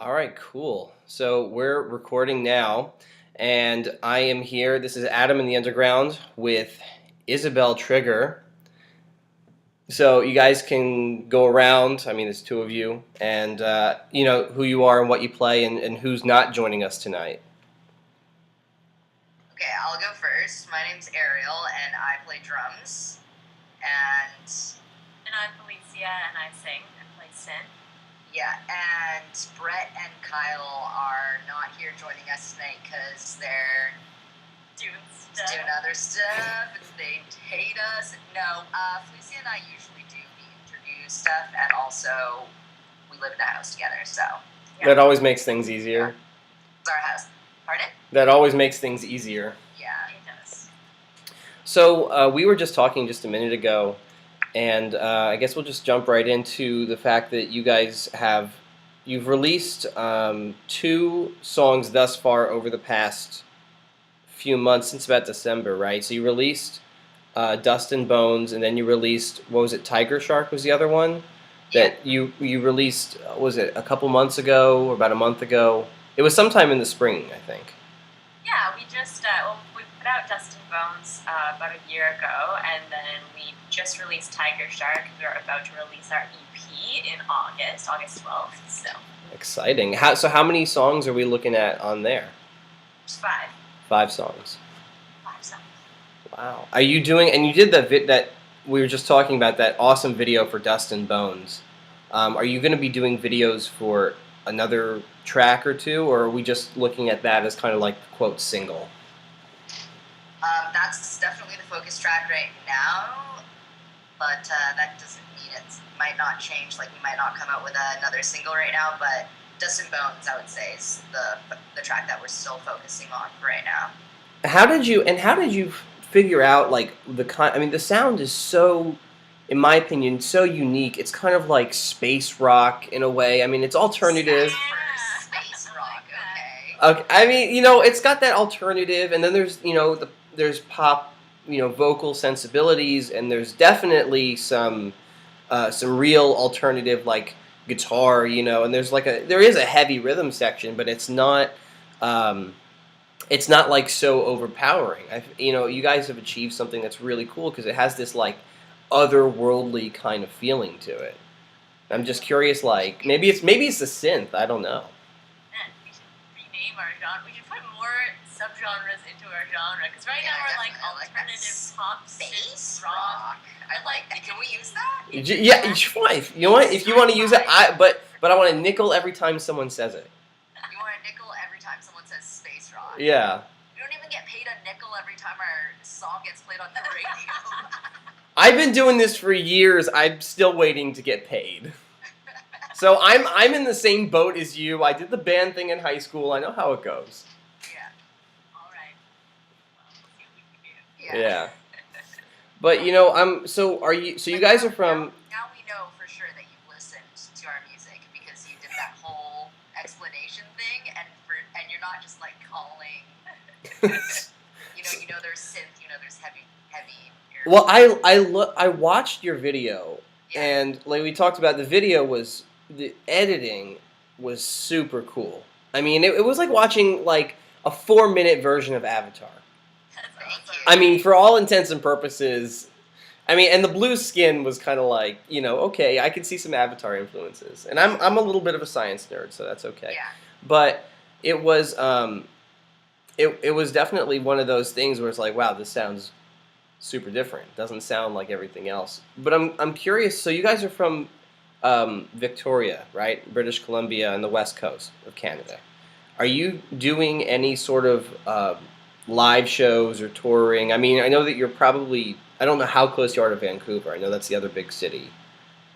All right, cool. So we're recording now, and I am here. This is Adam in the Underground with Isobel Trigger. So you guys can go around. I mean, there's two of you, and you know who you are and what you play, and who's not joining us tonight. Okay, I'll go first. My name's Ariel, and I play drums. And I'm Felicia, and I sing and play synth. yeah, and Brett and Kyle are not here joining us tonight because they're doing other stuff, and they hate us. No, Felicia and I usually do the interview stuff, and also we live in a house together, so. Yeah. That always makes things easier. It's our house. Pardon? That always makes things easier. Yeah, it does. So we were just talking just a minute ago, and I guess we'll just jump right into the fact that you've released two songs thus far over the past few months, since about December, right? So you released Dust and Bones, and then you released, what was it, Tiger Shark was the other one? That you released, was it a couple months ago, or about a month ago? It was sometime in the spring, I think. Yeah, we just, we put out Dust and Bones about a year ago, and then we just released Tiger Shark. We're about to release our EP in August 12th, so. Exciting. How many songs are we looking at on there? Just 5. 5 songs. 5 songs. Wow. Are you doing, and you did that we were just talking about, that awesome video for Dust and Bones. Are you going to be doing videos for another track or two, or are we just looking at that as kind of like the quote single? That's definitely the focus track right now, but that doesn't mean it might not change. Like, we might not come out with another single right now, but Dust and Bones, I would say, is the track that we're still focusing on right now. How did you figure out, like, the sound is so, in my opinion, so unique. It's kind of like space rock in a way. I mean, it's alternative. Space rock, okay. Okay, I mean, it's got that alternative, and then there's, there's pop, vocal sensibilities, and there's definitely some real alternative, like, guitar, and there is a heavy rhythm section, but it's not like so overpowering. You guys have achieved something that's really cool because it has this like otherworldly kind of feeling to it. I'm just curious, like maybe it's the synth. I don't know. Man, we should rename our genre. We should put more subgenres into our genre because right now we're like alternative pop, space rock. I like that. Can we use that? Yeah, if you want to use it, but I want a nickel every time someone says it. You want a nickel every time someone says space rock? Yeah. We don't even get paid a nickel every time our song gets played on the radio. I've been doing this for years. I'm still waiting to get paid. So I'm in the same boat as you. I did the band thing in high school. I know how it goes. Yeah. All right. Well, we'll see what we can do. Yeah. But so you guys are from. Now we know for sure that you've listened to our music because you did that whole explanation thing, and you're not just like calling. There's synth. There's heavy. Well, I watched your video, yeah. And like we talked about, the editing was super cool. I mean, it was like watching like a 4-minute version of Avatar. I mean, for all intents and purposes, and the blue skin was kind of like, okay, I can see some Avatar influences, and I'm a little bit of a science nerd, so that's okay. Yeah. But it was it was definitely one of those things where it's like, wow, this sounds super different. It doesn't sound like everything else. But I'm curious. So you guys are from Victoria, right? British Columbia and the west coast of Canada. Are you doing any sort of live shows or touring? I mean, I know that you're probably, I don't know how close you are to Vancouver. I know that's the other big city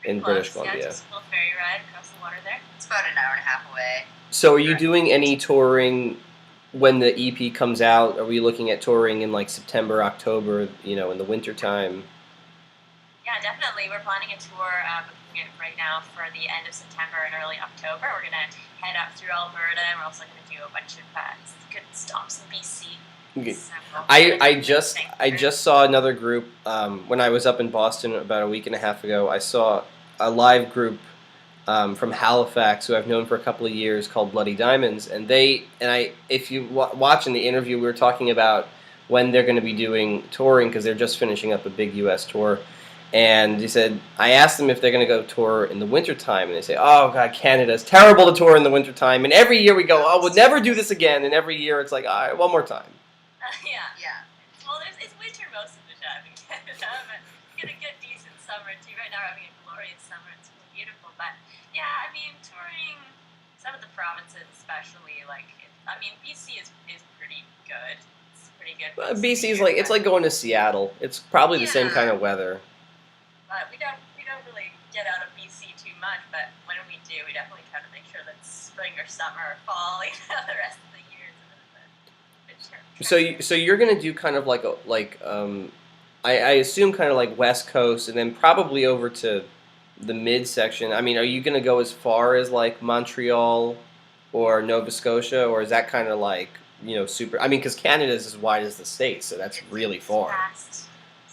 in British Columbia. Yeah, just a little ferry ride across the water there. It's about an hour and a half away. So are you doing any touring when the EP comes out? Are we looking at touring in like September, October, in the winter time? Yeah, definitely. We're planning a tour booking it right now for the end of September and early October. We're going to head up through Alberta, and we're also going to do a bunch of good stops in BC. Okay. I just saw another group when I was up in Boston about a week and a half ago. I saw a live group from Halifax, who I've known for a couple of years, called Bloody Diamonds, and if you watch in the interview, we were talking about when they're going to be doing touring because they're just finishing up a big U.S. tour. And he said, I asked them if they're going to go tour in the wintertime, and they say, oh, God, Canada's terrible to tour in the wintertime. And every year we go, oh, we'll never do this again. And every year it's like, all right, one more time. Yeah. Well, it's winter most of the time in Canada, but you get a good, decent summer, too. Right now we're having a glorious summer. It's beautiful. But, yeah, I mean, touring some of the provinces especially, BC is pretty good. It's pretty good. BC is it's like going to Seattle. It's probably the same kind of weather. But we don't really get out of BC too much. But when we do, we definitely try to make sure that spring or summer or fall, the rest of the year is a bit. So you're gonna do kind of I assume kind of like West Coast, and then probably over to the midsection. I mean, are you gonna go as far as like Montreal or Nova Scotia, or is that kind of like super? I mean, because Canada is as wide as the States, so that's really far. Vast.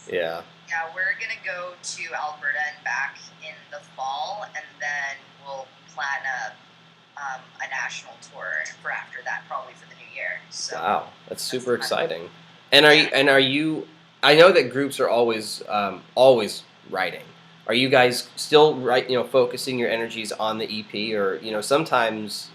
Yeah. Yeah, we're going to go to Alberta and back in the fall, and then we'll plan a national tour for after that, probably for the new year. So wow, that's super exciting. And are you? I know that groups are always writing. Are you guys still focusing your energies on the EP, or sometimes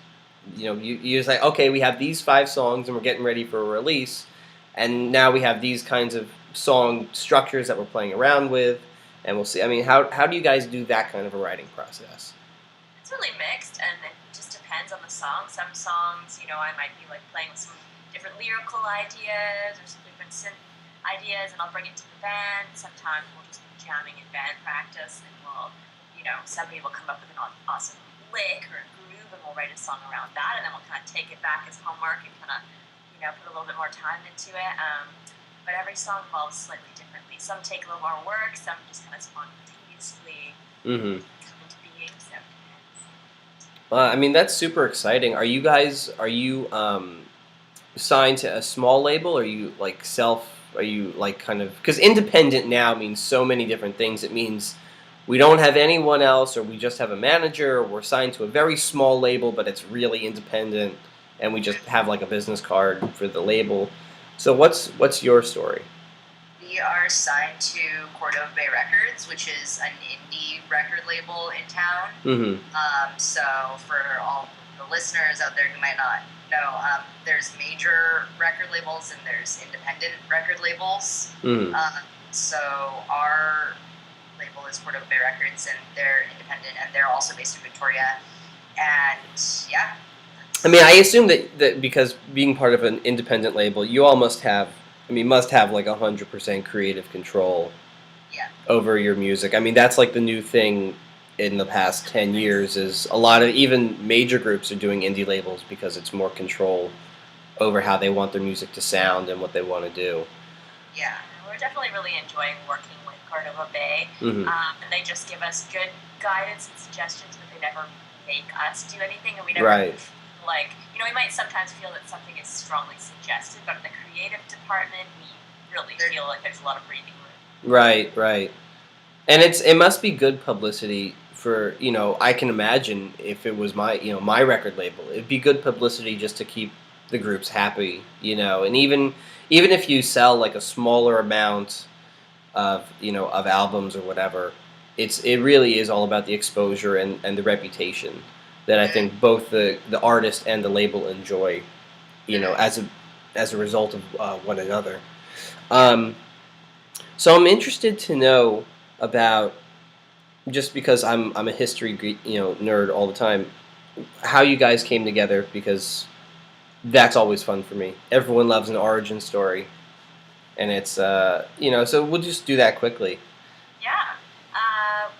you just like, okay, we have these 5 songs and we're getting ready for a release, and now we have these kinds of song structures that we're playing around with, and we'll see. I mean, how do you guys do that kind of a writing process? It's really mixed, and it just depends on the song. Some songs, I might be like playing with some different lyrical ideas or some different synth ideas, and I'll bring it to the band. Sometimes we'll just be jamming in band practice, and somebody will come up with an awesome lick or a groove, and we'll write a song around that, and then we'll kind of take it back as homework and kind of, put a little bit more time into it. But every song evolves slightly differently. Some take a little more work, some just kind of spontaneously come into being. So it depends. I mean, that's super exciting. Are you signed to a small label? Are you Are you kind of, because independent now means so many different things. It means we don't have anyone else, or we just have a manager, or we're signed to a very small label, but it's really independent, and we just have like a business card for the label. So what's your story? We are signed to Cordova Bay Records, which is an indie record label in town. Mm-hmm. So for all the listeners out there who might not know, there's major record labels and there's independent record labels. Mm-hmm. So our label is Cordova Bay Records, and they're independent, and they're also based in Victoria. And yeah. I mean, I assume that because being part of an independent label, you all must have like 100% creative control over your music. I mean, that's like the new thing in the past 10 years is a lot of even major groups are doing indie labels because it's more control over how they want their music to sound and what they want to do. Yeah, we're definitely really enjoying working with Cordova Bay, and they just give us good guidance and suggestions, but they never make us do anything, and we never... Right. We might sometimes feel that something is strongly suggested, but in the creative department, we really feel like there's a lot of breathing room. Right. And it must be good publicity for, I can imagine if it was my record label, it'd be good publicity just to keep the groups happy, and even if you sell like a smaller amount of albums or whatever, it really is all about the exposure and the reputation that I think both the artist and the label enjoy, as a result of one another. So I'm interested to know about, just because I'm a history nerd all the time, how you guys came together, because that's always fun for me. Everyone loves an origin story, and it's so we'll just do that quickly. Yeah.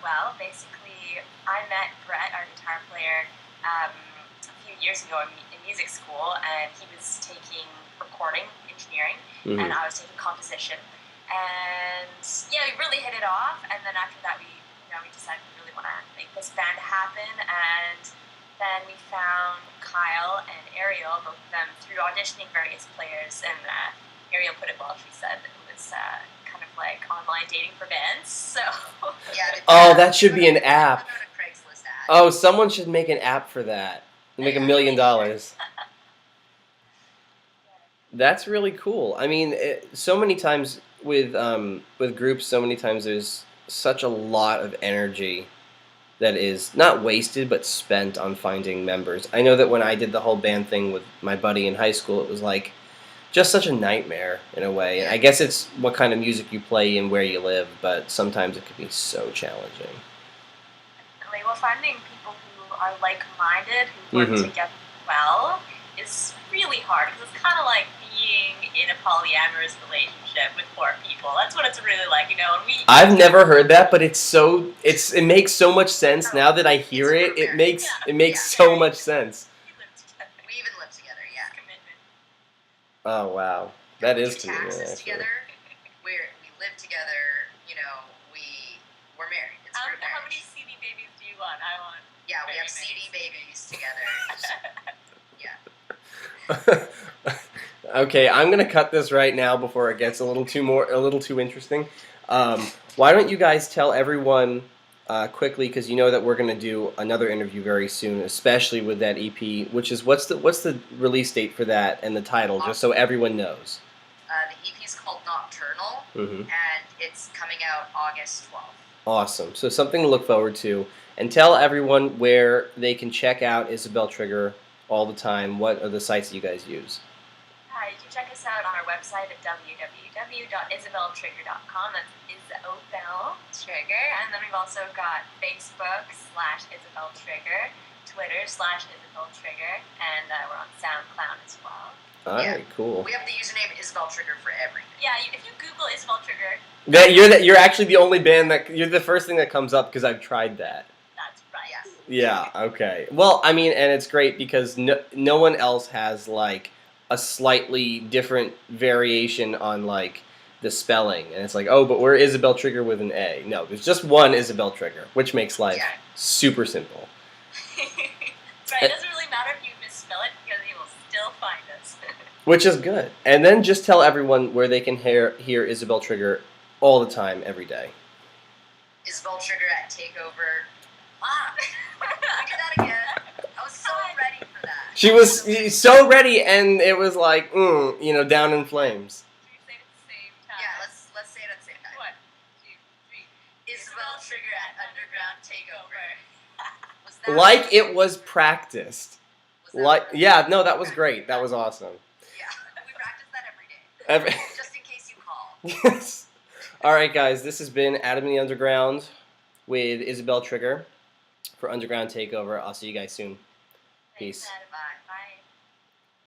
Well, basically, I met Brett, our guitar player, a few years ago in music school, and he was taking recording engineering, and I was taking composition. And yeah, we really hit it off. And then after that, we decided we really want to make this band happen. And then we found Kyle and Ariel, both of them, through auditioning various players. And Ariel put it well. She said that it was kind of like online dating for bands. So yeah. Oh, that should be an app. Craigslist ad. Oh, someone should make an app for that. Make $1 million. That's really cool. I mean, so many times with groups, so many times there's such a lot of energy that is not wasted but spent on finding members. I know that when I did the whole band thing with my buddy in high school, it was like just such a nightmare in a way. And I guess it's what kind of music you play and where you live, but sometimes it can be so challenging. Definitely. Well, finding people who are like-minded, who work together well, is really hard because it's kind of like being in a polyamorous relationship with 4 people. That's what it's really like, you know. And I've never heard that, but it makes so much sense now that I hear it. It makes so much sense. We even live together. Yeah. Commitment. Oh wow, that is commitment. Taxes together. We live together. You know, we're married. It's for marriage. How many CD babies do you want? I want. Yeah, we have CD babies together. Okay, I'm gonna cut this right now before it gets a little too interesting. Why don't you guys tell everyone quickly, because you know that we're gonna do another interview very soon, especially with that EP. Which is what's the release date for that and the title, just so everyone knows. The EP is called Nocturnal, and it's coming out August 12th. Awesome. So something to look forward to, and tell everyone where they can check out Isobel Trigger all the time. What are the sites that you guys use? You can check us out on our website at www.isabeltrigger.com. That's Isobel Trigger. And then we've also got Facebook/Isobel Trigger, Twitter/Isobel Trigger, and we're on SoundCloud as well. All right, cool. We have the username Isobel Trigger for everything. Yeah, if you Google Isobel Trigger, you're actually the only band you're the first thing that comes up because I've tried that. That's right. Yeah. Okay. Well, I mean, and it's great because no one else has like a slightly different variation on like the spelling, and it's like, oh, but we're Isobel Trigger with an A. No, there's just one Isobel Trigger, which makes life super simple. Right. It doesn't really matter if you misspell it because you will still find us. Which is good. And then just tell everyone where they can hear Isobel Trigger all the time, every day. Isobel Trigger at Takeover. I did that again. I was so ready for that. She was so ready, and it was like, down in flames. Should we say it at the same time? Yeah, let's say it at the same time. 1, 2, 3. Isobel Trigger at Underground Takeover. Was that like it was practiced. That was great. That was awesome. Yeah, we practice that every day. Just in case you call. Yes. All right, guys. This has been Adam in the Underground with Isobel Trigger for Underground Takeover. I'll see you guys soon. Peace. Thanks, Bye.